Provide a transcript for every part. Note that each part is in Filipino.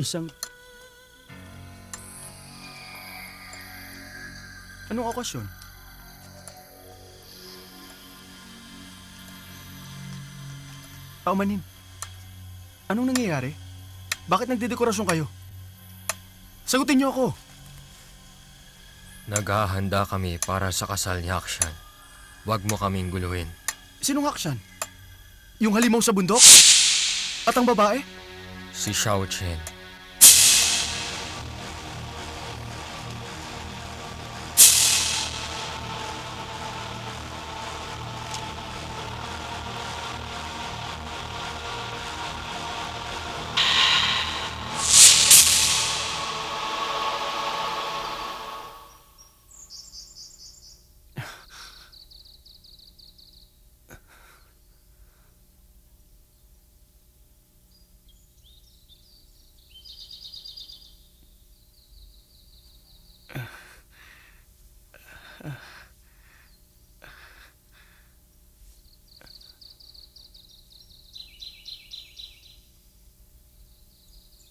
Isang... Anong okasyon? Paumanin. Anong nangyayari? Bakit nagdedekorasyon kayo? Sagutin niyo ako. Naghahanda kami para sa kasal ni Akshan. Huwag mo kaming guluhin. Sinong aksyan? Yung halimaw sa bundok? At ang babae? Si Xiao Chen.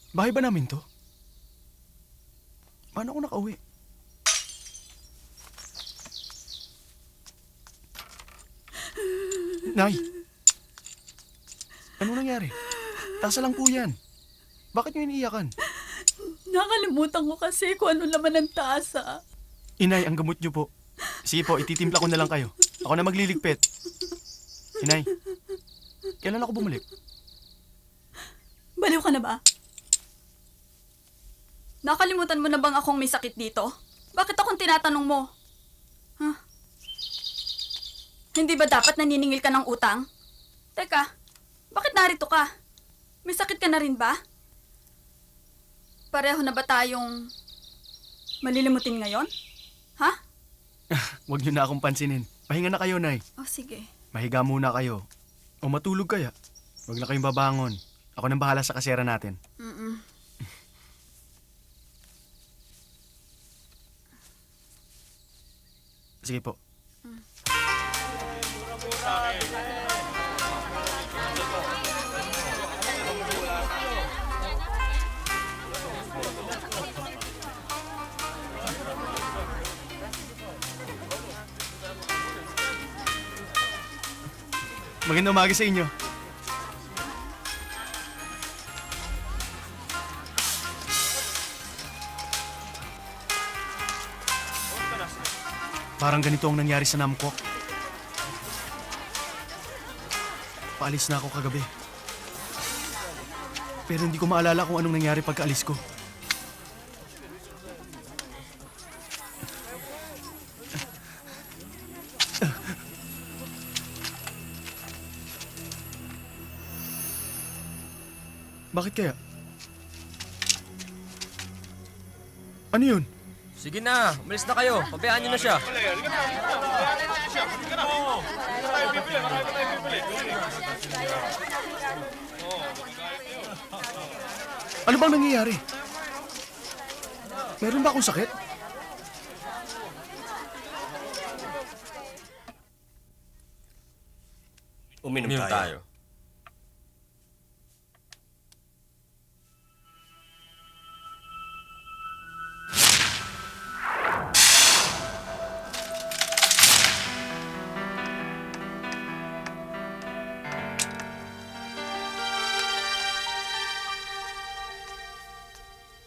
Bahay ba namin to? Paano ako nakauwi? Nay! Ano nangyari? Tasa lang po yan. Bakit niyo iniiyakan? Nakalimutan ko kasi kung ano laman ng tasa. Inay, ang gamot niyo po. Sige po, ititimpla ko na lang kayo. Ako na magliligpit. Inay, kailan ako bumalik? Baliw ka na ba? Nakalimutan mo na bang akong may sakit dito? Bakit akong tinatanong mo? Huh? Hindi ba dapat naniningil ka ng utang? Teka, bakit narito ka? May sakit ka na rin ba? Pareho na ba tayong malilimutin ngayon? Ha? Huwag niyo na akong pansinin. Pahinga na kayo, Nay. Oh, sige. Mahiga muna kayo. O matulog kaya. Huwag na kayong babangon. Ako nang bahala sa kasera natin. Mm-mm. Sige po. Magandang umaga sa inyo. Parang ganito ang nangyari sa Namquak. Paalis na ako kagabi. Pero hindi ko maalala kung anong nangyari pagkaalis ko. Bakit kaya? Ano yun? Sige na, umalis na kayo. Pabayaan niyo na siya. Ano bang nangyayari? Meron ba akong sakit? Uminom Uminom tayo. tayo.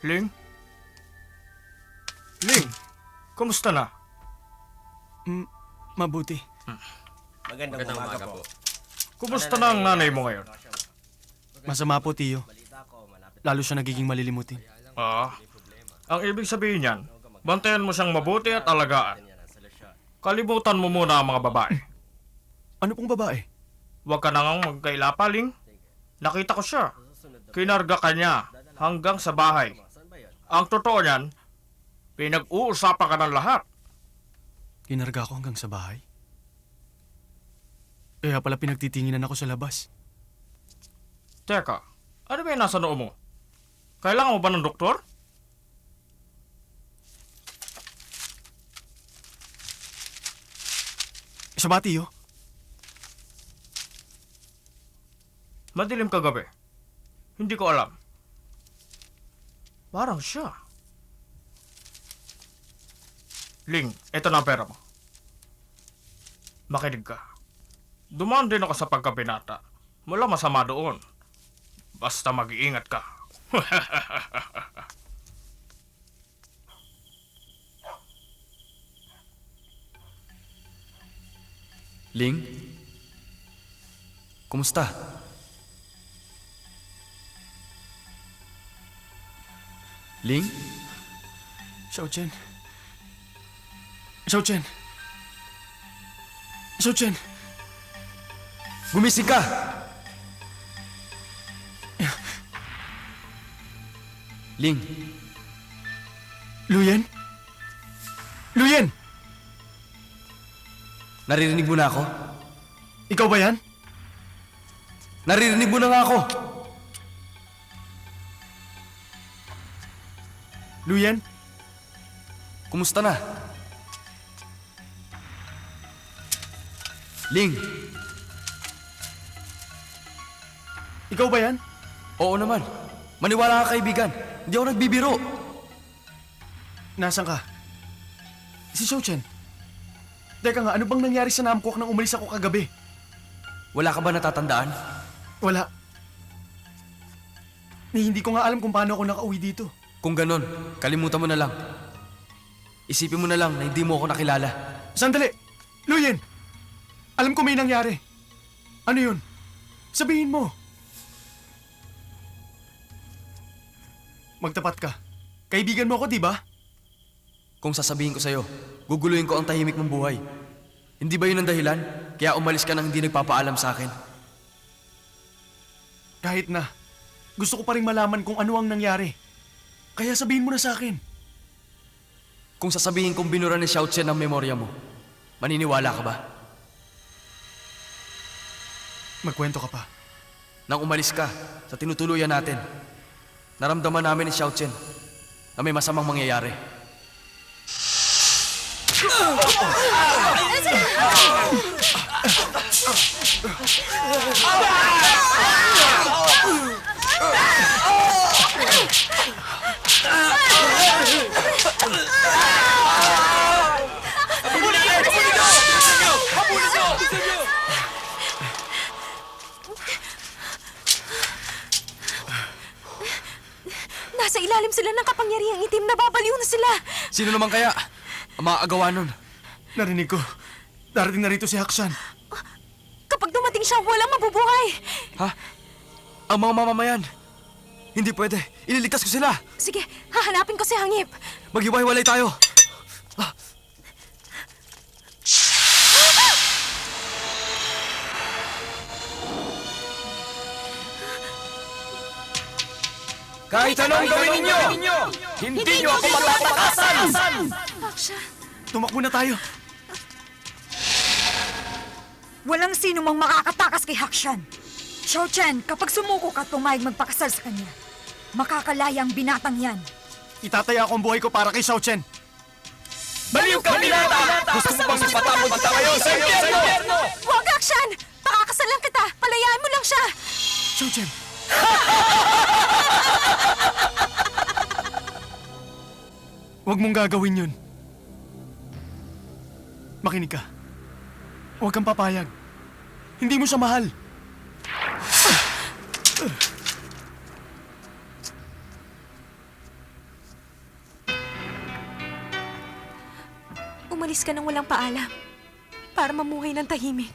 Ling? Ling, kumusta na? Mabuti. Magandang umaga po. Kumusta na ang nanay mo ngayon? Masama po, Tiyo. Lalo siya nagiging malilimutin. Ang ibig sabihin niyan, bantayan mo siyang mabuti at alagaan. Kalimutan mo muna ang mga babae. Ano pong babae? Huwag ka nang magkailapa, Ling. Nakita ko siya. Kinarga ka niya hanggang sa bahay. Ang totoo niyan, pinag-uusapan ka ng lahat. Kinarga ko hanggang sa bahay. Kaya pala pinagtitinginan ako sa labas. Teka, ano ba yung nasa noo mo? Kailangan mo ba ng doktor? Isa ba, Tiyo? Madilim kagabi. Hindi ko alam. Parang siya. Ling, eto na ang pera mo. Makinig ka. Dumaan din ako sa pagkabinata. Wala masama doon. Basta mag-iingat ka. Ling? Kumusta? Ling? Xiao Chen. Xiao Chen. Xiao Chen. Gumising ka! Ling, Luyen? Luyen! naririnig mo na ako? Ikaw ba yan? Naririnig mo na nga ako! Luyen? Kumusta na? Ling, Ikaw ba yan? oo naman. Maniwala ka, kaibigan. Hindi ako nagbibiro. Nasaan ka? Si Xiao Chen. Teka nga, ano bang nangyari sa Namcock nang umalis ako kagabi? Wala ka ba natatandaan? Wala. Hindi ko nga alam kung paano ako nakauwi dito. Kung ganon, kalimutan mo na lang. Isipin mo na lang na hindi mo ako nakilala. Sandali! Luyen! Alam ko may nangyari. Ano yun? Sabihin mo. Magtapat ka. Kaibigan mo ako, di ba? Kung sasabihin ko sa'yo, guguluhin ko ang tahimik mong buhay. Hindi ba yun ang dahilan? Kaya umalis ka nang hindi nagpapaalam sa akin. Kahit na, gusto ko pa rin malaman kung ano ang nangyari. Kaya sabihin mo na sa akin. Kung sasabihin kong binura ni Xiao Chen ang memorya mo, maniniwala ka ba? Magkwento ka pa. Nang umalis ka sa tinutuluyan natin, naramdaman namin ni Xiao Chen na may masamang mangyayari. Nasa ilalim sila ng kapangyarihang itim, nababaliw na sila. Sino naman kaya ang maaagawa nun? Narinig ko. Darating na rito si Hakshan. Kapag dumating siya, walang mabubuhay. Ha? Ang mga mamamayan. Hindi pwede. Ililigtas ko sila. Sige, hahanapin ko si Hangip. Maghiwa-hiwalay tayo. Kahit anong gawin ninyo, hindi nyo ako matatakasan! Aksha, Tumakbo na tayo. Walang sino mang makakatakas kay Hakshan. Xiao Chen, kapag sumuko ka at pumayag magpakasal sa kanya, makakalaya ang binatang yan. Itataya ko ang buhay ko para kay Xiao Chen. Baliw ka, Binata! Gusto mo bang ipatapon kita ngayon sa impyerno? huwag Akshan! Pakakasalan kita! Palayaan mo lang siya! Xiao Chen. Huwag mong gagawin yun. Makinig ka. Huwag kang papayag. Hindi mo siya mahal. Umalis ka nang walang paalam para mamuhay ng tahimik.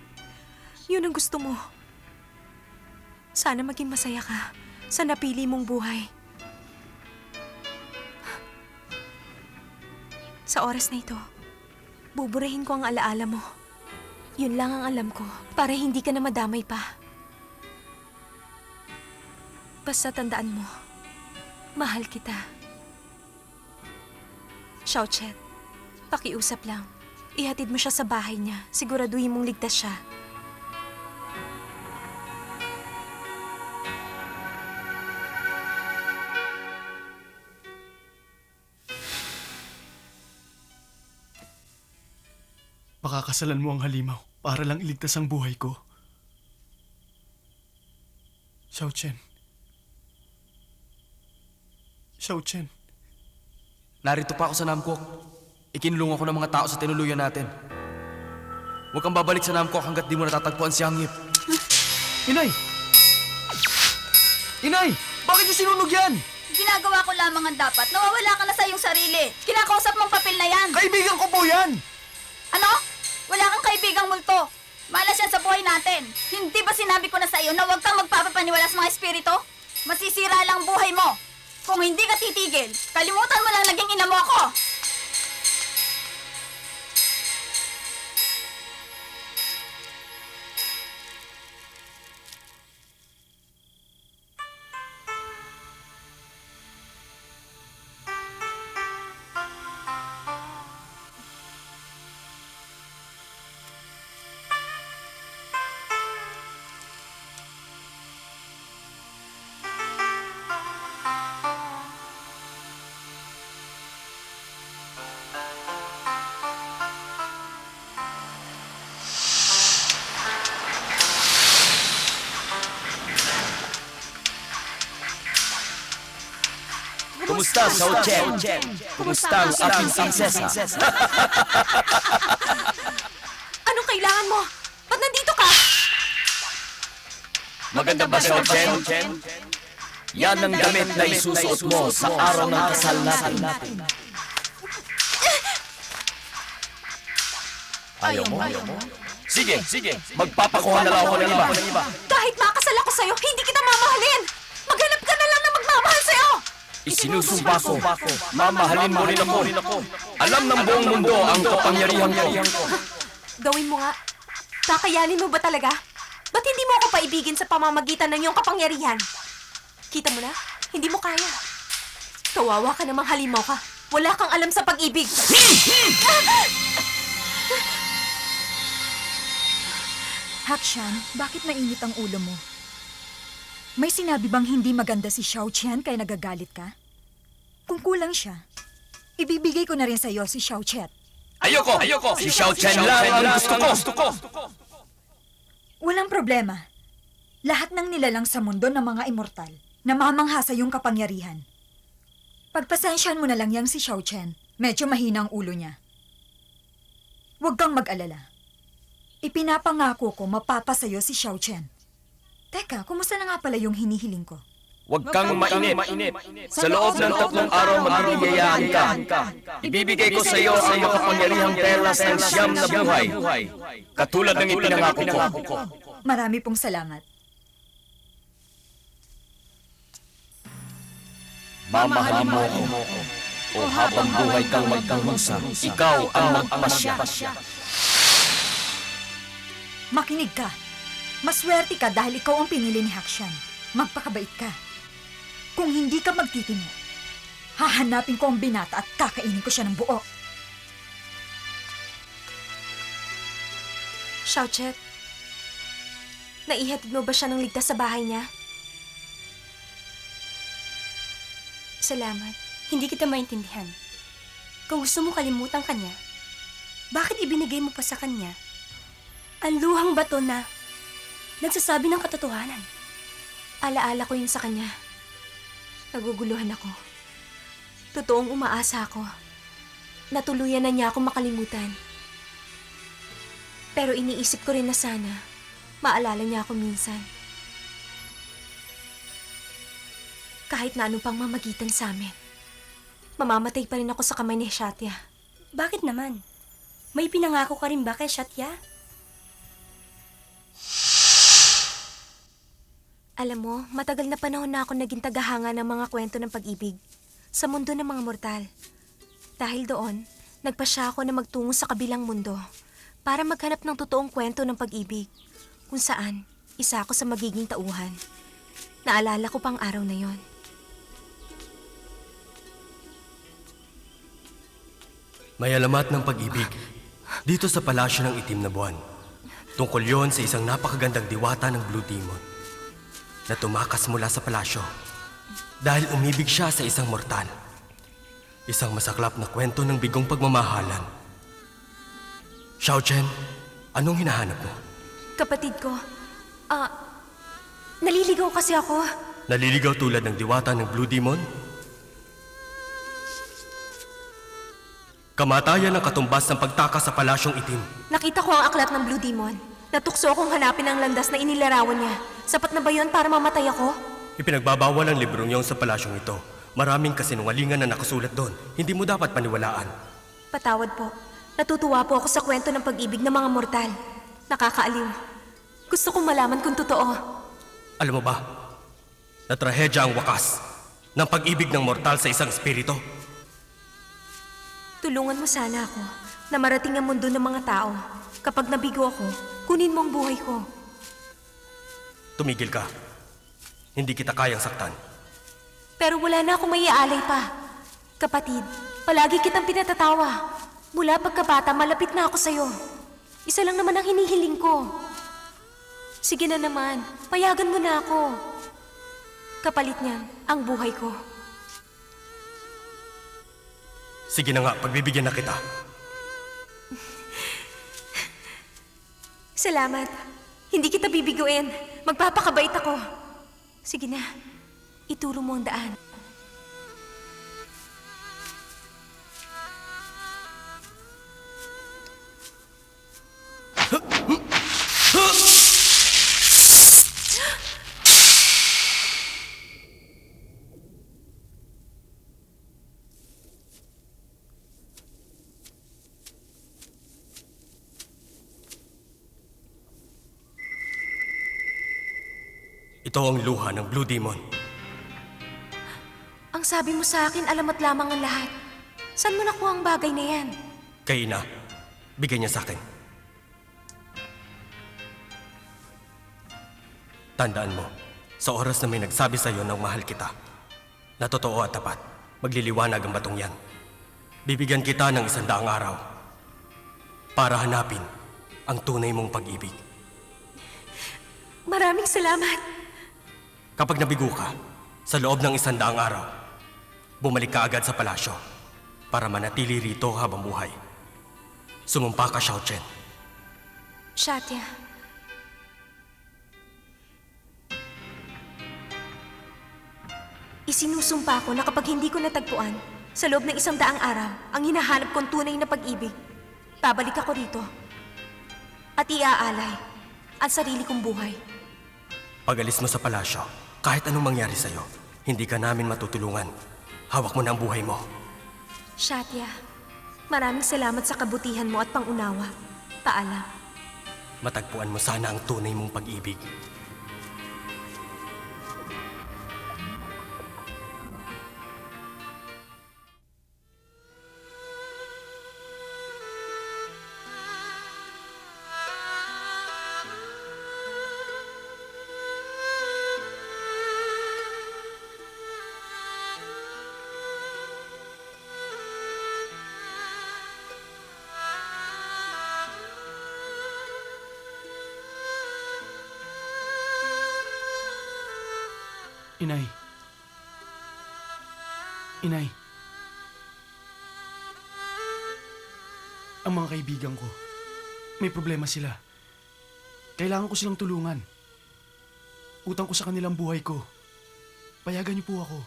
Yun ang gusto mo. Sana maging masaya ka sa napili mong buhay. Sa oras na ito, buburahin ko ang alaala mo. Yun lang ang alam ko para hindi ka na madamay pa. Basta tandaan mo, mahal kita. Xiao Chen, pakiusap lang. Ihatid mo siya sa bahay niya. Siguraduhin mong ligtas siya. Pakakasalan mo ang halimaw para lang iligtas ang buhay ko. Xiao Chen. Xiao Chen. Narito pa ako sa Namcock. Ikinulong ako ng mga tao sa tinuluyan natin. Huwag kang babalik sa Namcock hanggat di mo natatagpuan si Hangyip. Inay! Inay! Bakit niyo sinunog yan? Ginagawa ko lamang ang dapat. Nawawala ka na sa iyong sarili. Kinakausap mong papel na yan. Kaibigan ko po yan! Ano? Wala kang kaibigang multo. Malas yan sa buhay natin. Hindi ba sinabi ko na sa iyo na huwag kang magpapapaniwala sa mga espiritu? Masisira lang ang buhay mo. Kung hindi ka titigil, kalimutan mo lang naging ina mo ako. Kumusta, Xiao Chen? Kumusta ang aking prinsesa? Anong kailangan mo? Ba't nandito ka? Maganda ba, Xiao Chen? Yan ang damit na isusuot mo sa araw ng kasal natin. Ayaw mo? Sige. Magpapakuha na lang ako ng iba. Kahit makasal ako sa'yo, hindi kita mamahalin! Maghanap ka na lang na magmamahal sa'yo! Isinusumpa ko, mamahalin mo rin ako. Alam ng buong mundo ang kapangyarihan ko. Gawin mo nga. Kakayanin mo ba talaga? Ba't hindi mo ako paibigin sa pamamagitan ng iyong kapangyarihan? Kita mo na? Hindi mo kaya. Kawawa ka namang halimaw ka. Wala kang alam sa pag-ibig. Hakshan, bakit mainit ang ulo mo? May sinabi bang hindi maganda si Xiao Chen kaya nagagalit ka? Kung kulang siya, ibibigay ko na rin sa'yo si Xiao Chet. Ayoko! Si Xiao Chen lang ang gusto ko. Walang problema. Lahat ng nilalang sa mundo ng mga immortal namamangha sa iyong kapangyarihan. Pagpasensyahan mo na lang yang si Xiao Chen. Medyo mahina ang ulo niya. Huwag kang mag-alala. Ipinapangako ko mapapasayo si Xiao Chen. Teka, kumusta na nga pala yung hinihiling ko? Huwag kang mainip. Sa loob ng 3 araw magbibigayaan ka. Ibibigay ko sa iyo ang makapangyarihang perlas ng siyam na buhay. Katulad ng ipinangako ko. Marami pong salamat. Mamahalin mo ako. O habang buhay kang magkamusa, ikaw ang magpasya. Makinig ka. Maswerte ka dahil ikaw ang pinili ni Hakshan. Magpakabait ka. Kung hindi ka magtitino, hahanapin ko ang binata at kakainin ko siya ng buo. Xiao Chet, naihatid mo ba siya ng ligtas sa bahay niya? Salamat. Hindi kita maintindihan. Kung gusto mo kalimutan kanya, bakit ibinigay mo pa sa kanya ang luhang bato na nagsasabi ng katotohanan? Alaala ko yun sa kanya. Naguguluhan ako. Totoong umaasa ako. Natuluyan na niya ako makalimutan. Pero iniisip ko rin na sana maalala niya ako minsan. Kahit na ano pang mamagitan sa amin. Mamamatay pa rin ako sa kamay ni Shatya. Bakit naman? May pinangako ka rin ba kay Shatya? Alam mo, matagal na panahon na ako naging tagahanga ng mga kwento ng pag-ibig sa mundo ng mga mortal. Dahil doon, nagpasya ako na magtungo sa kabilang mundo para maghanap ng totoong kwento ng pag-ibig kung saan isa ako sa magiging tauhan. Naalala ko pang araw na yon. May alamat ng pag-ibig dito sa palasyo ng itim na buwan. Tungkol yon sa isang napakagandang diwata ng Blue Demon na tumakas mula sa palasyo dahil umibig siya sa isang mortal. Isang masaklap na kwento ng bigong pagmamahalan. Xiao Chen, anong hinahanap mo? Kapatid ko, naliligaw kasi ako. Naliligaw tulad ng diwata ng Blue Demon? Kamatayan ang katumbas ng pagtakas sa palasyong itim. Nakita ko ang aklat ng Blue Demon. Natukso akong hanapin ang landas na inilarawan niya. Sapat na ba yun para mamatay ako? Ipinagbabawal ang librong yon sa palasyong ito. Maraming kasinungalingan na nakasulat doon. Hindi mo dapat paniwalaan. Patawad po. Natutuwa po ako sa kwento ng pag-ibig ng mga mortal. Nakakaaliw. Gusto kong malaman kung totoo. Alam mo ba, na trahedya ang wakas ng pag-ibig ng mortal sa isang espiritu. Tulungan mo sana ako na marating ang mundo ng mga tao. Kapag nabigo ako, kunin mo ang buhay ko. Tumigil ka. Hindi kita kayang saktan. Pero wala na akong maiaalay pa. Kapatid, palagi kitang pinatatawa. Mula pagkabata, malapit na ako sa'yo. Isa lang naman ang hinihiling ko. Sige na naman, payagan mo na ako. Kapalit niyan, ang buhay ko. Sige na nga, pagbibigyan na kita. Salamat. Hindi kita bibiguin. Magpapakabait ako. Sige na, ituro mo ang daan. Ito ang luha ng Blue Demon. Ang sabi mo sa akin, alamat lamang ang lahat. Saan mo nakuha ang bagay na yan? Kay Ina, bigay niya sa akin. Tandaan mo, sa oras na may nagsabi sa iyo ng mahal kita, na totoo at tapat, magliliwanag ang batong yan. Bibigyan kita ng 100 araw para hanapin ang tunay mong pag-ibig. Maraming salamat. Kapag nabigo ka, sa loob ng 100 araw, bumalik ka agad sa palasyo para manatili rito habang buhay. Sumumpa ka, Xiao Chen. Shatya. Isinusumpa ko na kapag hindi ko natagpuan, sa loob ng 100 araw, ang hinahanap kong tunay na pag-ibig, babalik ako rito. At iaalay ang sarili kong buhay. Pag-alis mo sa palasyo, kahit anong mangyari sa'yo, hindi ka namin matutulungan. Hawak mo na ang buhay mo. Shatya, maraming salamat sa kabutihan mo at pangunawa. Paalam. Matagpuan mo sana ang tunay mong pag-ibig. Inay. Inay. Ang mga kaibigan ko, may problema sila. Kailangan ko silang tulungan. Utang ko sa kanilang buhay ko. Payagan niyo po ako.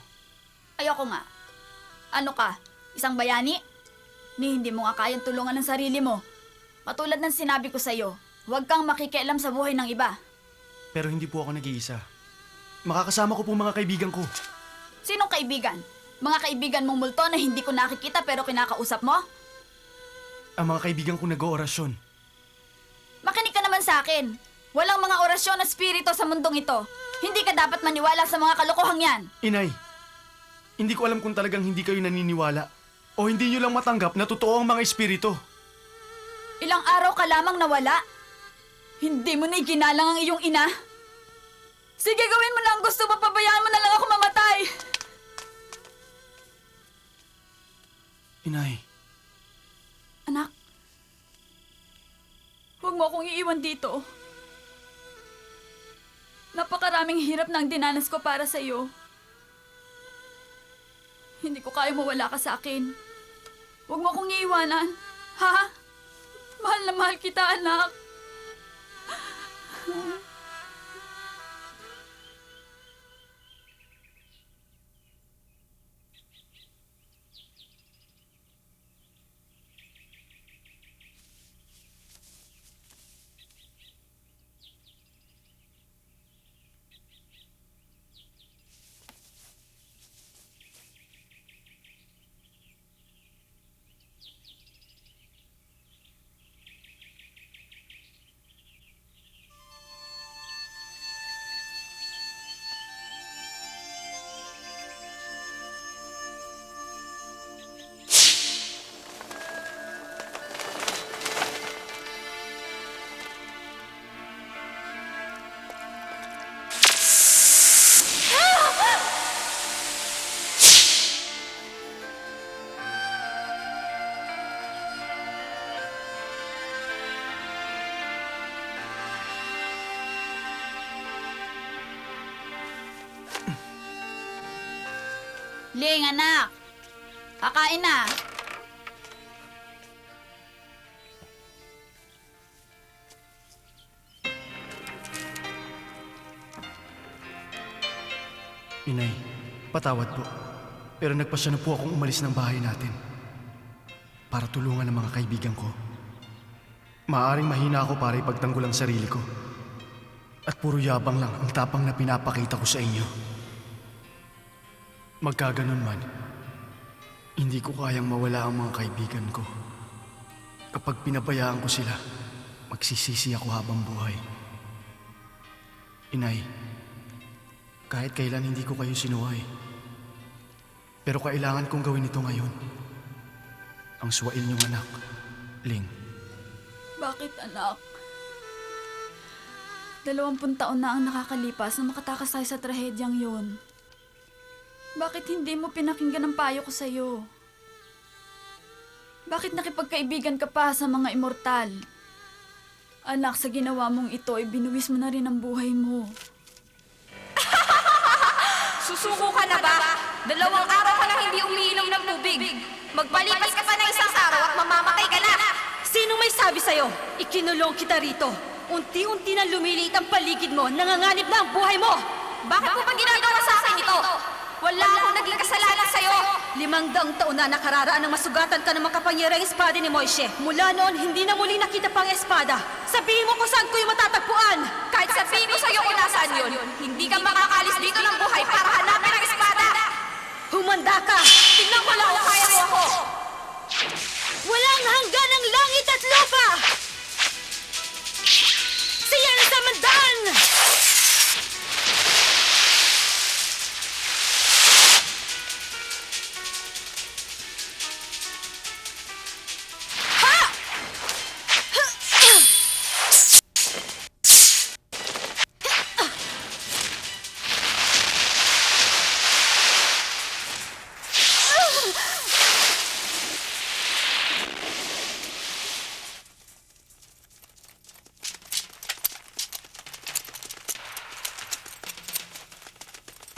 Ayoko nga. Ano ka? Isang bayani? Ni hindi mo nga kayang tulungan ng sarili mo. Katulad ng sinabi ko sa'yo, huwag kang makikialam sa buhay ng iba. Pero hindi po ako nag-iisa. Makakasama ko po mga kaibigan ko. Sinong kaibigan? Mga kaibigan mong multo na hindi ko nakikita pero kinakausap mo? Ang mga kaibigan ko nag-oorasyon. Makinig ka naman sa akin. Walang mga orasyon na spirito sa mundong ito. Hindi ka dapat maniwala sa mga kalokohang yan. Inay, hindi ko alam kung talagang hindi kayo naniniwala o hindi nyo lang matanggap na totoo ang mga espiritu. Ilang araw ka lamang nawala. Hindi mo na iginalang ang iyong ina. Sige, gawin mo na ang gusto mo. Pabayaan mo na lang ako mamatay. Inay, Anak, huwag mo akong iiwan dito. Napakaraming hirap na ang dinanas ko para sa iyo. Hindi ko kaya mawala ka sa akin. Huwag mo akong iiwanan. Ha? Mahal na mahal kita, anak. Ling, anak. Kakain na. Inay, patawad po. Pero nagpasya na po akong umalis ng bahay natin. Para tulungan ang mga kaibigan ko. Maaaring mahina ako para ipagtanggol ang sarili ko. At puro yabang lang ang tapang na pinapakita ko sa inyo. Magkaganon man, hindi ko kayang mawala ang mga kaibigan ko. Kapag pinabayaan ko sila, magsisisi ako habang buhay. Inay, kahit kailan hindi ko kayo sinuway. Pero kailangan kong gawin ito ngayon. Ang suwail niyong anak, Ling. Bakit, anak? 20 taon na ang nakakalipas na makatakas tayo sa trahedyang yon. Bakit hindi mo pinakinggan ang payo ko sa'yo? Bakit nakipagkaibigan ka pa sa mga immortal? Anak, sa ginawa mong ito, ibinuwis mo na rin ang buhay mo. Susuko ka na ba? 2 araw ka nang hindi umiinom ng tubig. Magpalipas ka pa ng 1 araw at mamamatay ka na. Sino may sabi sa'yo? Ikinulong kita rito. Unti-unti na lumiliit ang paligid mo, nanganganib na ang buhay mo. Bakit mo pa ginagawa sa akin ito? Wala akong naging kasalanan sa'yo. 500 taon na nakararaan nang masugatan ka ng makapangyarang espada ni Moishe. Mula noon, hindi na muli nakita pang espada. Sabihin mo kung saan ko yung matatagpuan. Kahit sabihin ko sa'yo kung nasaan yun, hindi ka makakalis dito ng buhay para hanapin ang espada. Humanda ka! Tingnan ko lang kung kaya mo ako! Walang hanggan ang langit at lupa! Siya na samandaan!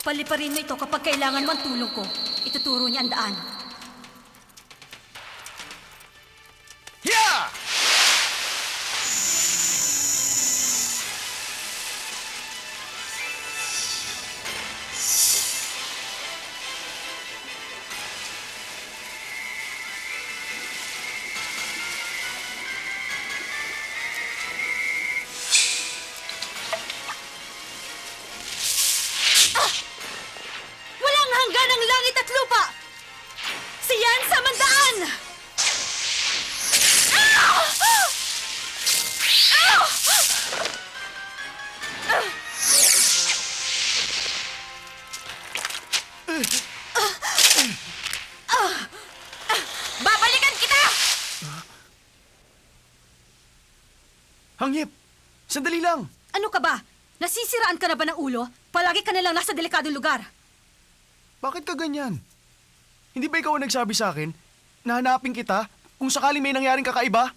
Paliparin mo ito kapag kailangan mo ang tulong ko. Ituturo niya ang daan. Walang hanggan ang langit at lupa! Siyan sa mandaan! Babalikan kita! Hangyip! Sandali lang! Ano ka ba? Nasisiraan ka na ba ng ulo? Palagi ka na lang nasa delikadong lugar. Bakit ka ganyan? Hindi ba ikaw ang nagsabi sa akin na hanapin kita kung sakaling may nangyaring kakaiba?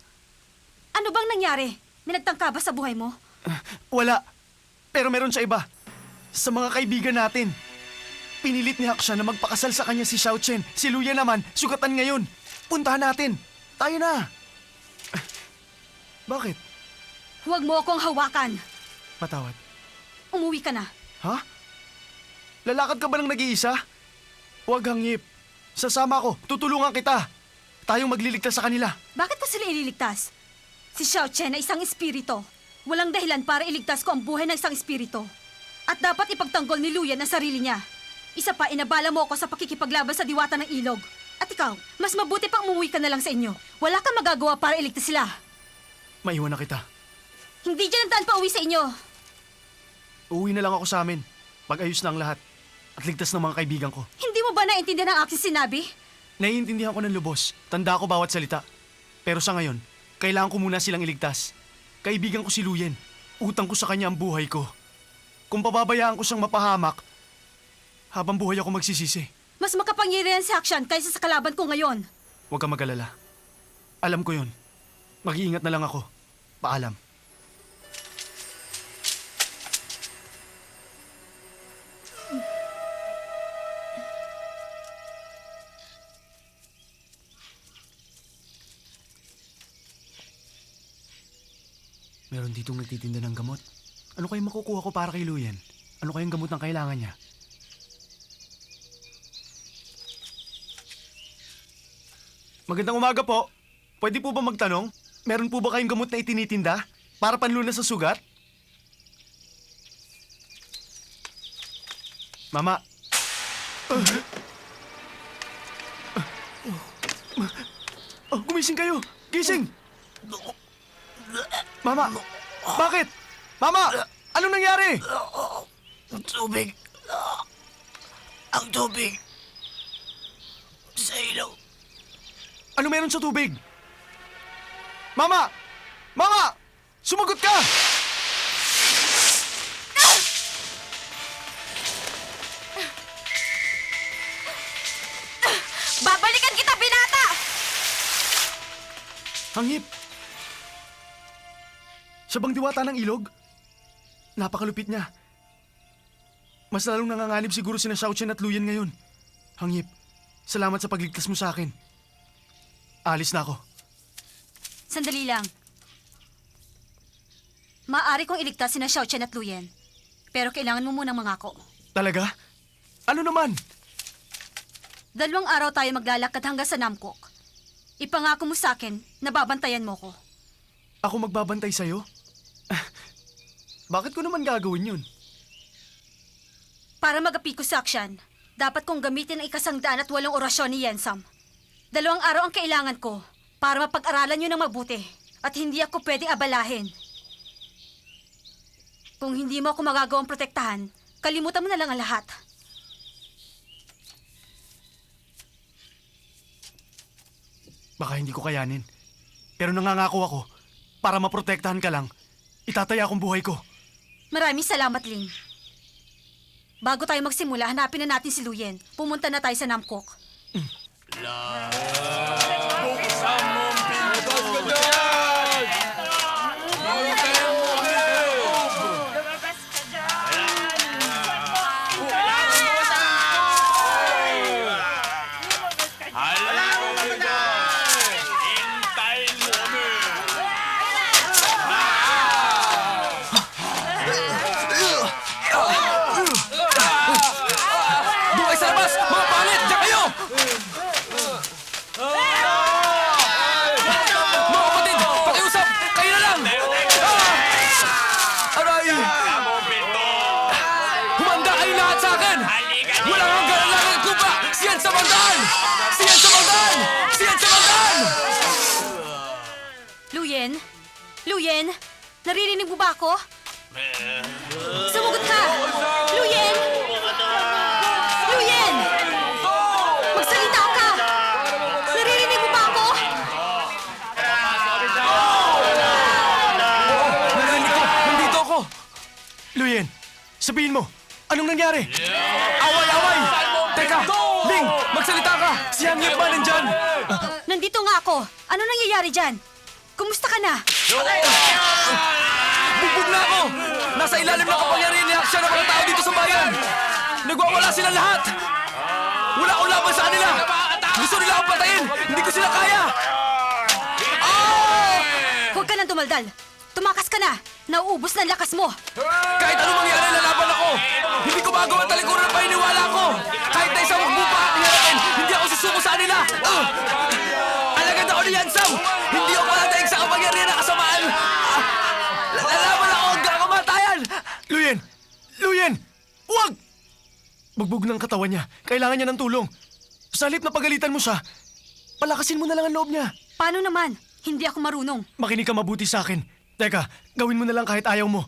Ano bang nangyari? May nagtangka ba sa buhay mo? Wala. Pero meron sa iba. Sa mga kaibigan natin. Pinilit ni Haksha na magpakasal sa kanya si Xiao Chen. Si Luya naman, sugatan ngayon. Puntahan natin. Tayo na. Bakit? Huwag mo akong hawakan. Patawad. Umuwi ka na. Ha? Lalakad ka ba ng nag-iisa? Huwag, Hangyip. Sasama ko. Tutulungan kita. Tayong magliligtas sa kanila. Bakit ko sila ililigtas? Si Xiao Chen ay isang espirito. Walang dahilan para iligtas ko ang buhay ng isang espirito. At dapat ipagtanggol ni Luyan ang sarili niya. Isa pa, inabala mo ako sa pakikipaglaban sa diwata ng ilog. At ikaw, mas mabuti pang umuwi ka na lang sa inyo. Wala kang magagawa para iligtas sila. Maiwan na kita. Hindi dyan ang daan pa uwi sa inyo. Uuwi na lang ako sa amin. Pag-ayos na ang lahat. At ligtas ng mga kaibigan ko. Hindi mo ba naintindihan ang aking sinabi? Naiintindihan ko ng lubos. Tanda ko bawat salita. Pero sa ngayon, kailangan ko muna silang iligtas. Kaibigan ko si Luyen. Utang ko sa kanya ang buhay ko. Kung pababayaan ko siyang mapahamak, habang buhay ako magsisisi. Mas makapangyarihan si Hakshan kaysa sa kalaban ko ngayon. Huwag kang mag-alala. Alam ko yun. Mag-iingat na lang ako. Paalam. Meron ditong nagtitinda ng gamot. Ano kayong makukuha ko para kay Luyen? Ano kayong gamot ng kailangan niya? Magandang umaga po. Pwede po ba magtanong? Meron po ba kayong gamot na itinitinda? Para panlunas sa sugat? Mama. Gumising kayo! Gising! Mama! Bakit? Mama! Anong nangyari? Tubig. Ang tubig. Sa ilaw. Ano meron sa tubig? Mama! Mama! Sumagot ka! Babalikan kita, binata! Hanghip! Siya bang diwata ng ilog? Napakalupit niya. Mas lalong nanganganib siguro sina Xiao Chen at Luyen ngayon. Hanghip, salamat sa pagligtas mo sa akin. Alis na ako. Sandali lang. Maaari kong iligtas sina Xiao Chen at Luyen. Pero kailangan mo munang mangako. Talaga? Ano naman? 2 araw tayo maglalakad hanggang sa Namcock. Ipangako mo sa akin na babantayan mo ko. Ako magbabantay sa'yo? Bakit ko naman gagawin yun? Para mag-apiko sa aksyan, dapat kong gamitin ang 108 orasyon ni Yensam. 2 araw ang kailangan ko para mapag-aralan nyo ng mabuti at hindi ako pwedeng abalahin. Kung hindi mo ako magagawang protektahan, kalimutan mo na lang ang lahat. Baka hindi ko kayanin. Pero nangangako ako, para maprotektahan ka lang, itataya akong buhay ko. Maraming salamat, Ling. Bago tayo magsimula, hanapin na natin si Luyen. Pumunta na tayo sa Namcock. Doon kayo sa labas! Mga pangit! Diyan kayo! Mga kapatid! Pakiusap! Kayo na lang! Aray! Humanda kayo lahat sa akin! Walang hanggan ang langit kupa! Siyan sa magdaan! Siyan sa magdaan! Siyan sa magdaan! Luyen? Luyen? Naririnig mo ba ako? Sumagot ka! Luyen! Luyen! Magsalita ka! Naririnig mo ba ako? Narinig ko! Nandito ako! Luyen, sabihin mo, anong nangyari? Away-away! Teka! Ling! Magsalita ka! Si Hangyip ba nandyan? Nandito nga ako. Ano nangyayari dyan? Kumusta ka na? Bugbog na ako! Nasa ilalim ng kapangyarihan ni Aksya ng mga tao dito sa bayan! Nagwawala sila lahat! Wala akong laban sa kanila! Gusto nila akong patayin! Hindi ko sila kaya! Huwag ka nang tumaldal. Tumakas ka na. Nauubos na ang lakas mo. Kahit anong mangyari, lalaban ako! Hindi ko magawa ang talikuran ng paniniwala ko! Kahit na isang magbupa ang hinarapin, hindi ako susuko sa kanila! Alagad ako ni Yansam! Hindi ako paladaig sa kapangyarihan ng kasamaan! Lalaban ako hanggang kamatayan! Luyen! Luyen! Huwag! Bugbog ng katawan niya. Kailangan niya ng tulong. Sa halip na pagalitan mo siya, palakasin mo na lang ang loob niya. Paano naman? Hindi ako marunong. Makinig ka mabuti sa akin. Teka, gawin mo na lang kahit ayaw mo.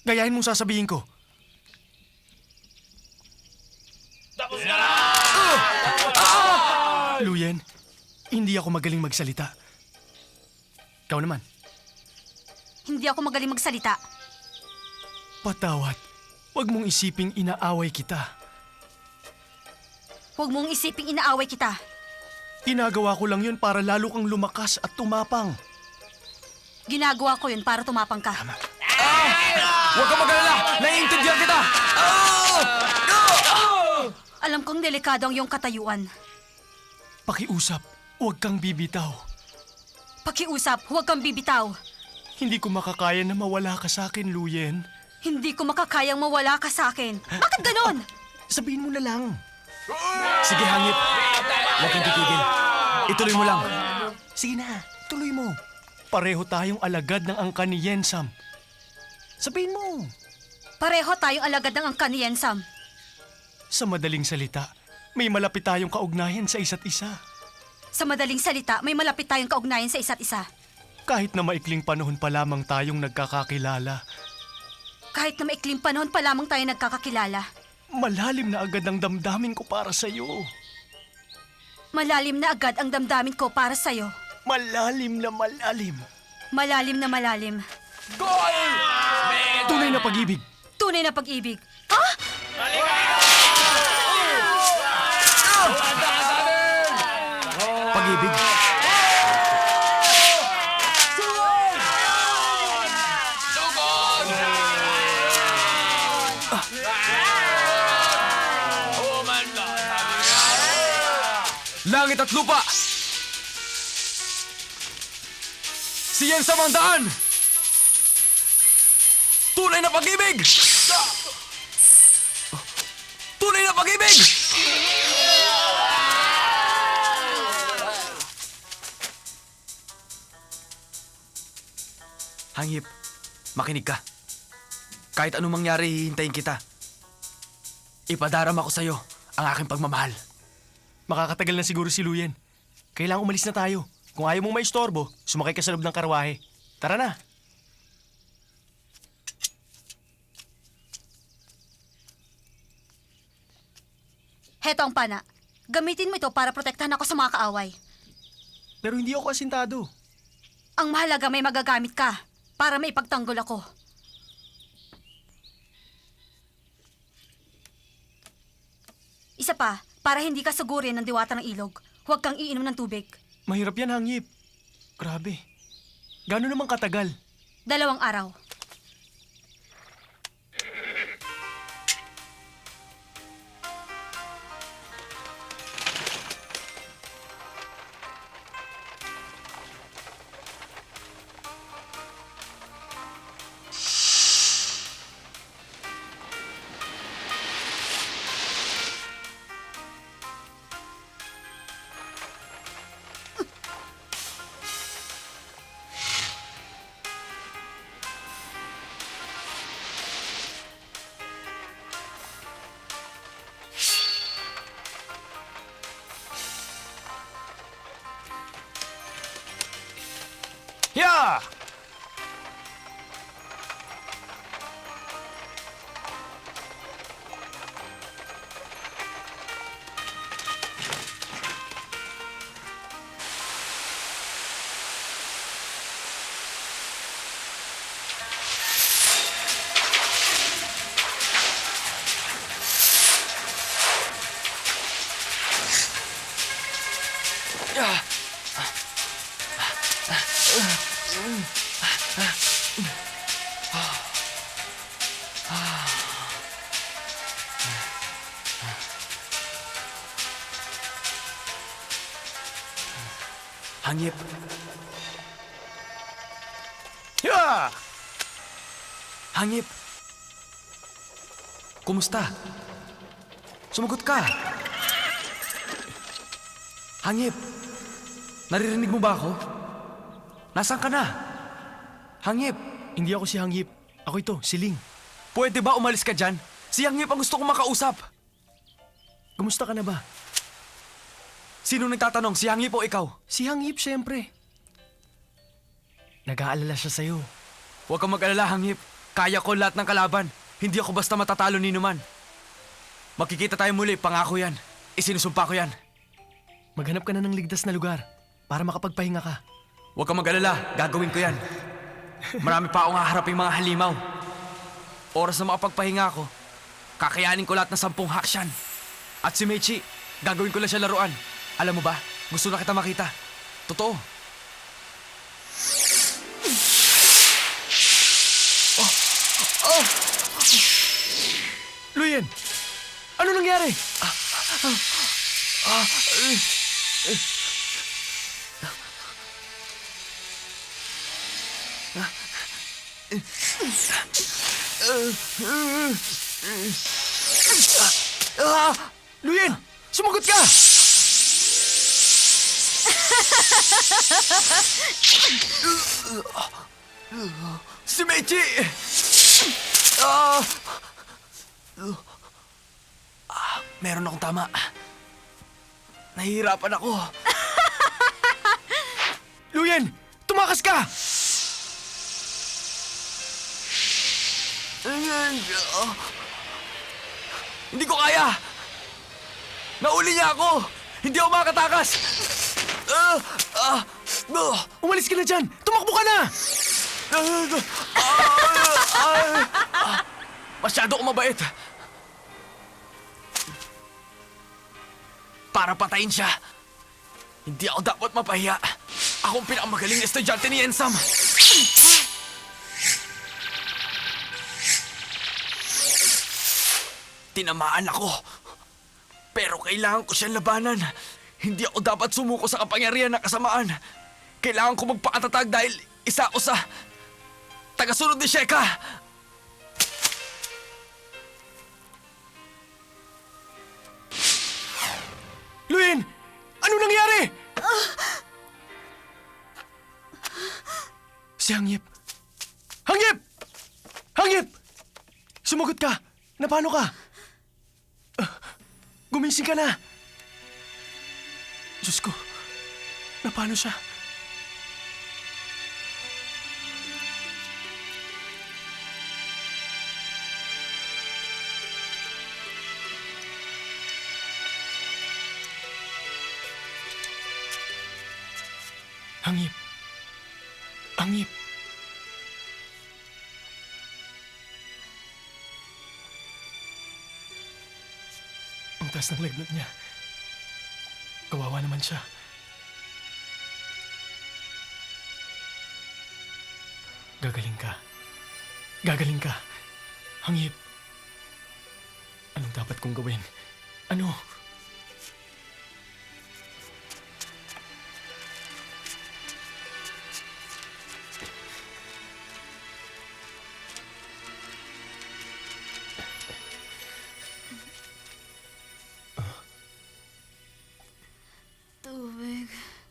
Gayahin mong sasabihin ko. Luyen, hindi ako magaling magsalita. Ikaw naman. Hindi ako magaling magsalita. Patawad. Huwag mong isiping inaaway kita. Huwag mong isiping inaaway kita. Ginagawa ko lang yun para lalo kang lumakas at tumapang. Ginagawa ko yun para tumapang ka. Huwag kang mag-alala! Naiintindihan kita! Alam kong delikado ang iyong katayuan. Pakiusap, huwag kang bibitaw. Pakiusap, huwag kang bibitaw. Hindi ko makakaya na mawala ka sa akin, Luyen. Hindi ko makakayang mawala ka sa akin. Bakit ganon? Sabihin mo na lang. Sige, Hangip. Huwag kang titigil. Ituloy mo lang. Sige na, tuloy mo. Pareho tayong alagad ng angkan ni Yensam. Sabihin mo. Pareho tayong alagad ng angkan ni Yensam. Sa madaling salita, may malapit tayong kaugnayan sa isa't isa. Sa madaling salita, may malapit tayong kaugnayan sa isa't isa. Kahit na maikling panahon pa lamang tayong nagkakakilala, Kahit na maikling panahon pa lamang tayo nagkakakilala. malalim na agad ang damdamin ko para sa'yo. Malalim na agad ang damdamin ko para sa'yo. Malalim na malalim. Malalim na malalim. Tunay na pag-ibig. Tunay na pag-ibig. Ha? Pag-ibig. Langit at lupa! Si Yensam ang daan! Tunay na pag-ibig! Tunay na pag-ibig! Hangip, makinig ka. Kahit anong mangyari, hihintayin kita. Ipadarama ko sa'yo ang aking pagmamahal. Makakatagal na siguro si Luyen. Kailangang umalis na tayo. Kung ayaw mong maistorbo, sumakay ka sa loob ng karwahe. Tara na. Heto ang pana. Gamitin mo ito para protektahan ako sa mga kaaway. Pero hindi ako asintado. Ang mahalaga may magagamit ka para maipagtanggol ako. Isa pa, para hindi ka sugurin ng diwata ng ilog, huwag kang iinom ng tubig. Mahirap yan, Hangip. Grabe. Gano'n naman katagal? 2 araw. Yeah! Hangip. Yeah! Hangip. Kumusta? Sumagot ka. Hangip. Naririnig mo ba ako? Nasaan ka na? Hangip. Hindi ako si Hangip. Ako ito, si Ling. Pwede ba umalis ka dyan? Si Hangip ang gusto kong makausap. Kumusta ka na ba? Sino nagtatanong? Si Hangip o ikaw? Si Hangip, siyempre. Nag-aalala siya sa'yo. Huwag kang mag-alala, Hangip. Kaya ko lahat ng kalaban. Hindi ako basta matatalo ni Numan. Magkikita tayo muli, pangako yan. Isinusumpa ko yan. Maghanap ka na ng ligtas na lugar para makapagpahinga ka. Huwag kang mag-alala, gagawin ko yan. Marami pa akong haharaping mga halimaw. Oras na makapagpahinga ako, kakayanin ko lahat ng 10 haksyan. At si Mechi, gagawin ko lang siya laruan. Alam mo ba, gusto na kita makita. Totoo. Luyen! Ano nangyari? Luyen! Sumagot ka! Si Mechi! Meron akong tama. Nahihirapan ako. Luyen! Tumakas ka! Hindi ko kaya! Nauli niya ako! Hindi ako makatakas! Umalis ka na dyan! Tumakbo ka na! Masyado akong mabait. Para patayin siya. Hindi ako dapat mapahiya. Ako ang pinakamagaling na estudyante ni Ensam. Tinamaan ako. Pero kailangan ko siyang labanan. Hindi ako dapat sumuko sa kapangyarihan ng kasamaan. Kailangan ko magpakatatag dahil isa ako sa tagasunod ni Sheka. Luyen! Ano nangyari? Si Hangyip. Hangyip! Hangyip! Sumagot ka! Napano ka? Gumising ka na! Diyos ko, napano siya? Hangyip. Hangyip. Ang taas ng lagnat niya. Kawawa naman siya. Gagaling ka. Gagaling ka. Hangyip. Anong dapat kong gawin? Ano?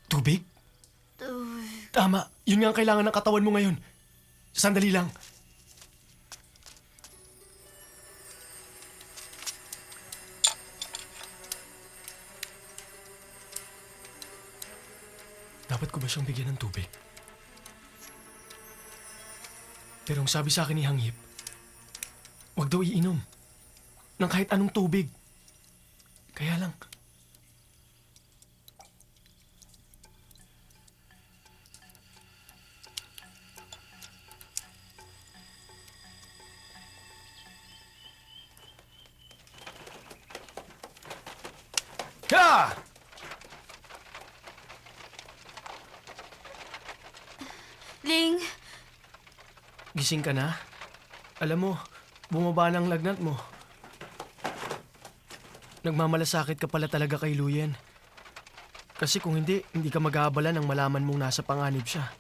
Tubig? Tama. Yun nga ang kailangan ng katawan mo ngayon. Sandali lang. Dapat ko ba siyang bigyan ng tubig? Pero ang sabi sa akin ni Hangyip, huwag daw iinom ng kahit anong tubig. Kaya lang, Ha! Ling, Gising ka na? Alam mo, bumaba na ang lagnat mo. Nagmamalasakit ka pala talaga kay Luyen. Kasi kung hindi, hindi ka mag-aabala nang malaman mong nasa panganib siya.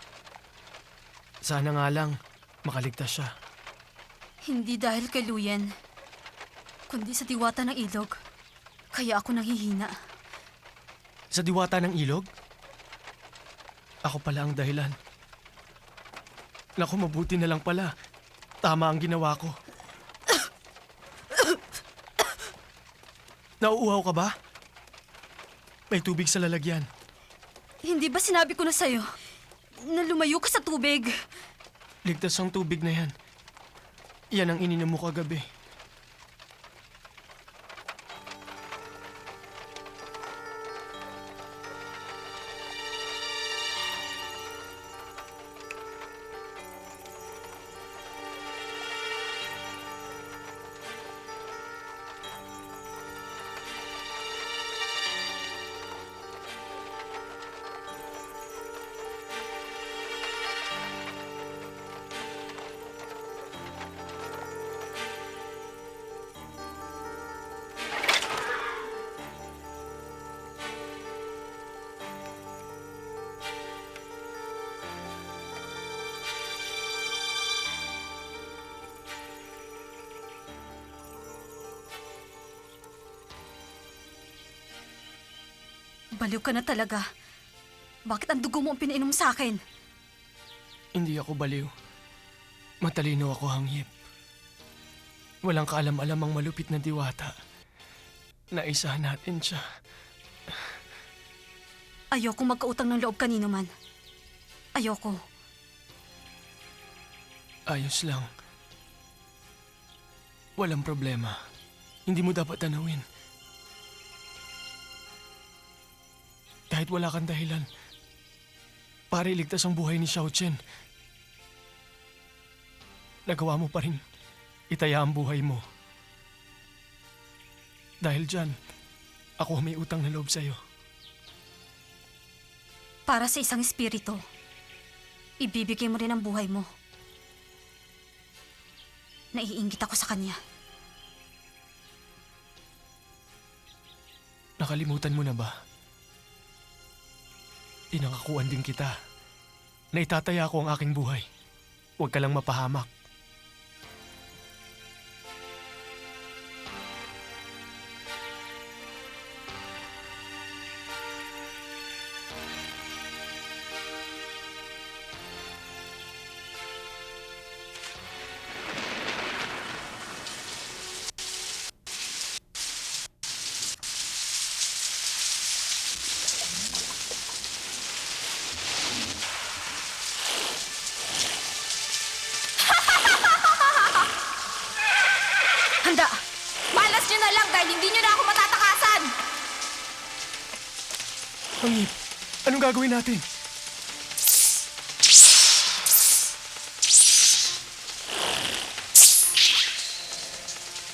Sana nga lang, makaligtas siya. hindi dahil kay Luyen, kundi sa diwata ng ilog. Kaya ako nanghihina. Sa diwata ng ilog? Ako pala ang dahilan. Naku, mabuti na lang pala. Tama ang ginawa ko. Nauuhaw ka ba? May tubig sa lalagyan. Hindi ba sinabi ko na sa'yo na lumayo ka sa tubig? Ligtas ang tubig na yan. Yan ang ininom mo kagabi. Baliw ka na talaga. Bakit ang dugo mo ang pinainom sa akin? Hindi ako baliw. Matalino ako, Hangyip. Walang kaalam-alam ang malupit na diwata. Naisa natin siya. Ayoko magkautang ng loob kanino man. Ayoko. Ayos lang. Walang problema. Hindi mo dapat tanawin. Kahit wala kang dahilan, para iligtas ang buhay ni Xiao Chen, nagawa mo pa rin itaya ang buhay mo. Dahil dyan, ako may utang na loob sa'yo. Para sa isang espiritu, ibibigay mo rin ang buhay mo. Naiinggit ako sa kanya. Nakalimutan mo na ba? Pinangakuan din kita na itataya ko ang aking buhay. Huwag ka lang mapahamak. Handa! Malas nyo na lang dahil hindi nyo na ako matatakasan! Hangyip, anong gagawin natin?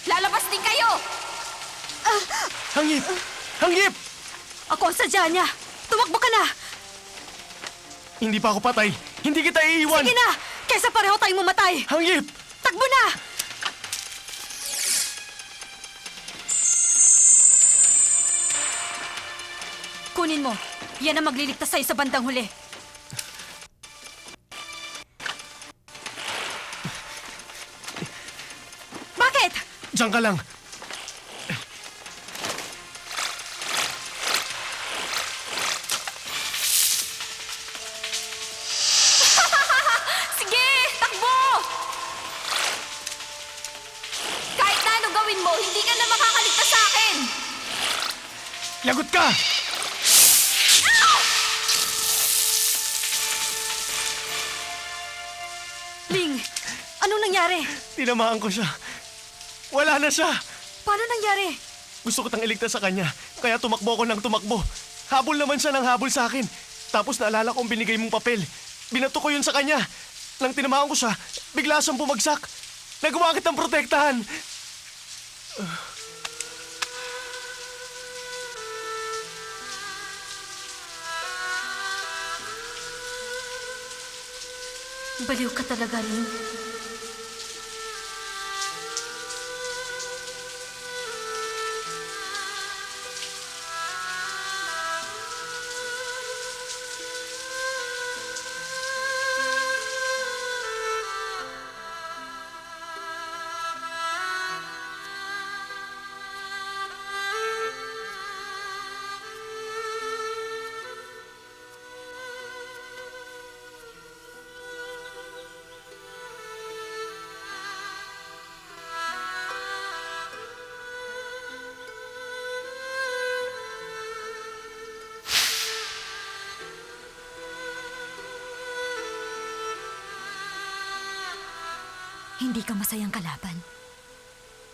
Lalabas din kayo! Hangyip! Hangyip! Ako ang sadya niya! Tumakbo ka na! Hindi pa ako patay. Hindi kita iiwan. Sige na! Kaysa pareho tayong mamatay! Hangyip! Takbo na! Kunin mo. Yan ang magliligtas sa'yo sa bandang huli. Bakit? Diyan ka lang. Sige! Takbo! Kahit na ano gawin mo, hindi ka na makakaligtas sa akin! Lagot ka! Ling, anong nangyari? Tinamaan ko siya. Wala na siya. Paano nangyari? Gusto ko tang iligtas sa kanya, kaya tumakbo ako ng tumakbo. Habol naman siya ng habol sa akin. Tapos naalala kong binigay mong papel. Binato ko yun sa kanya. Nang tinamaan ko siya, bigla siyang bumagsak. Nagawa kitang protektahan. Baliw ka talaga, Ling. Hindi ka masayang kalaban.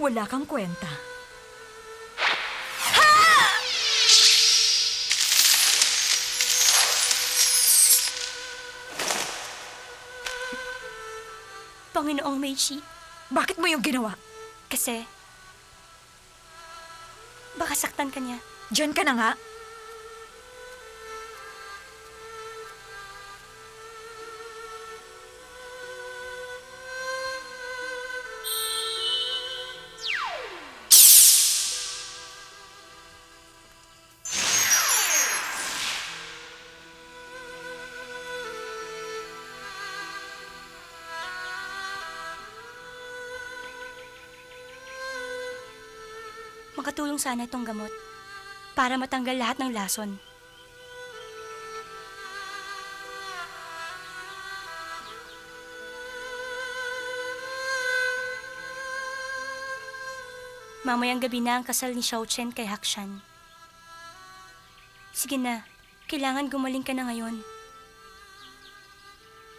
Wala kang kwenta. Panginoong Meiji, Bakit mo yung ginawa? kasi baka saktan ka niya. Diyan ka na nga. Makatulong sana itong gamot para matanggal lahat ng lason. Mamayang gabi na ang kasal ni Xiao Chen kay Hakshan. Sige na, kailangan gumaling ka na ngayon.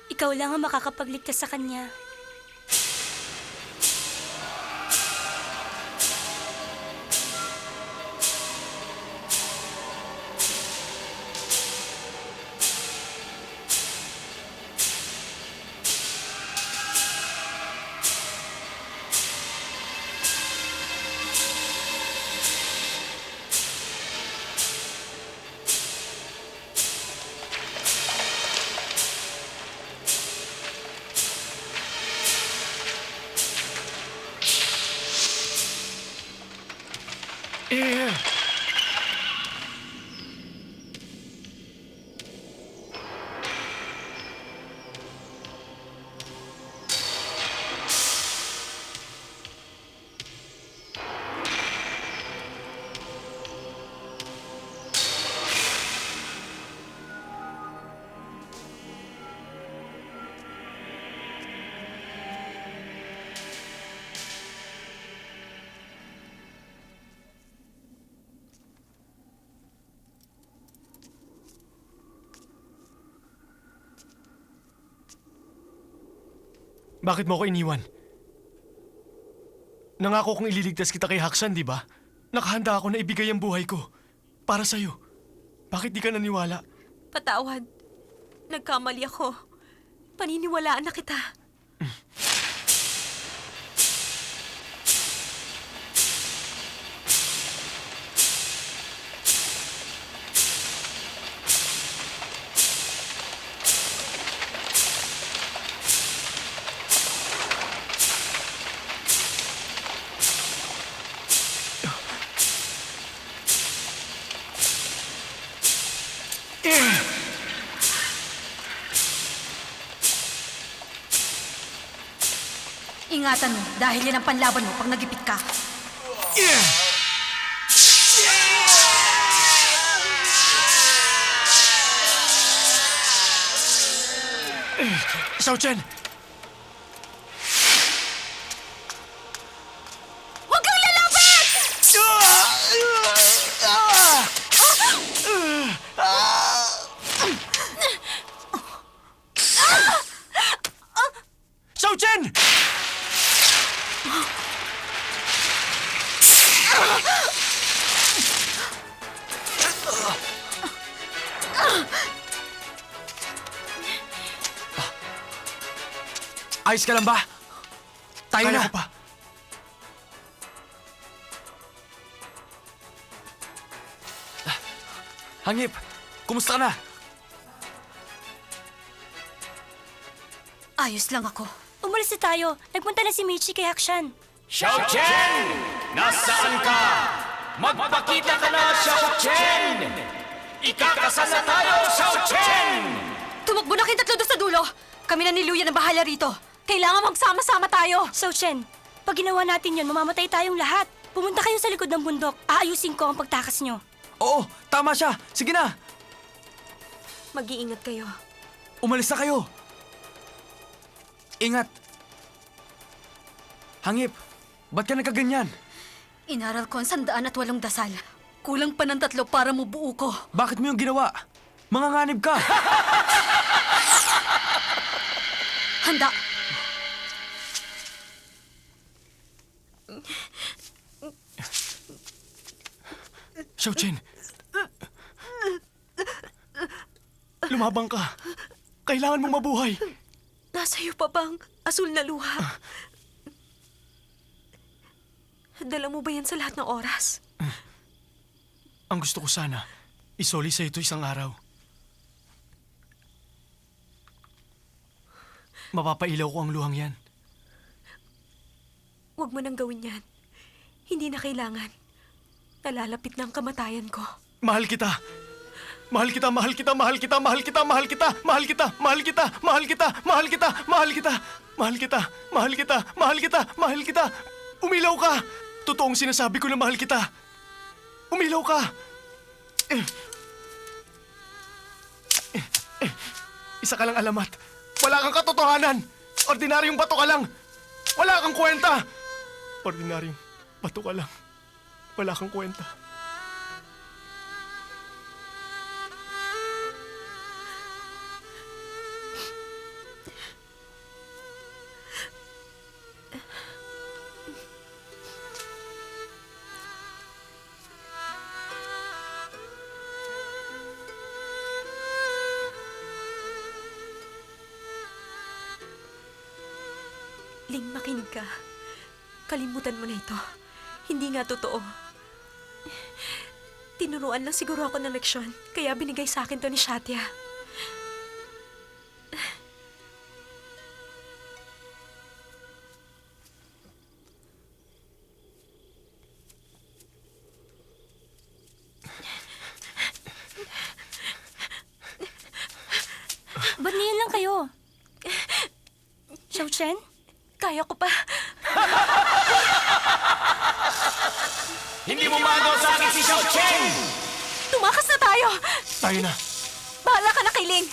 Ikaw lang ang makakapagligtas sa kanya. Bakit mo ako iniwan? Nangako kong ililigtas kita kay Hakshan, di ba? Nakahanda ako na ibigay ang buhay ko. Para sa'yo. Bakit di ka naniwala? Patawad. Nagkamali ako. Paniniwalaan na kita. Ingatan mo, dahil yan ang panlaban mo pag nagipit ka. Xiao Chen! Huwag kang lalapit! Xiao Chen! Ayos ka lang ba? Tayo Kaya na. ko pa. Hangip, kumusta ka na? Ayos lang ako. Umalis na tayo. Nagpunta na si Michi kay Hakshan. Xiao Chen! Nasaan ka? Magpakita ka na, Xiao Chen! Ikakasal na tayo, Xiao Chen! Tumakbo na kayong tatlo doon sa dulo. Kami na ni Luya na bahala rito. Kailangan magsama-sama tayo. Xiao Chen, pag ginawa natin yun, mamamatay tayong lahat. Pumunta kayo sa likod ng bundok. Aayusin ko ang pagtakas nyo. Oo, tama siya. Sige na, Mag-iingat kayo. umalis na kayo. Ingat. Hangip, ba't ka nagkaganyan? Inaral ko ang 108 dasal. Kulang pa ng 3 para mabuo ko. Bakit mo yung ginawa? Manganganib ka. Handa. Xiao Chen! Lumabang ka. Kailangan mong mabuhay. Nasa iyo pa bang asul na luha? Dala mo ba yan sa lahat ng oras? Ang gusto ko sana, isoli sa ito isang araw. Mapapailaw ko ang luhang yan. Huwag mo nang gawin yan. Hindi na kailangan. Nalalapit na ang kamatayan ko. Mahal kita! Mahal kita, mahal kita, mahal kita, mahal kita, mahal kita, mahal kita, mahal kita, mahal kita, mahal kita, mahal kita, mahal kita, mahal kita, mahal kita, mahal kita. Umilaw ka! Totoong sinasabi ko na mahal kita. Umilaw ka! Isa ka lang alamat. Wala kang katotohanan. Ordinaryong bato ka lang. Wala kang kwenta. Bato ka lang. Wala kang kwenta. Ling, makinig ka. Kalimutan mo na ito. Hindi nga totoo. Tinuruan lang siguro ako ng leksyon, kaya binigay sa akin to ni Shatya. Ba't ngayon lang kayo? Xiao Chen? Kaya ko pa. Hindi mo magawa sa akin si Xiao Chen! Tumakas na tayo! Tayo na. Bahala ka na kay Ling!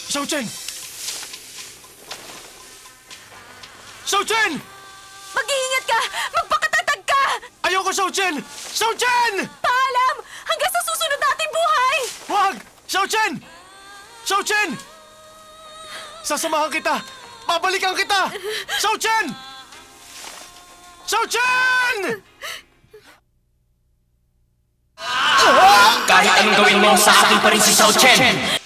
Xiao Chen! Xiao Chen! Mag-iingat ka! Magpakatatag ka! Ayoko, Xiao Chen! Xiao Chen! Paalam! Hanggang sa susunod nating buhay! Wag! Xiao Chen! Xiao Chen! Sasamahan kita! Babalikan kita! Xiao Chen! Xiao Chen! Kahit anong gawin mo, sa akin pa rin si Xiao Chen!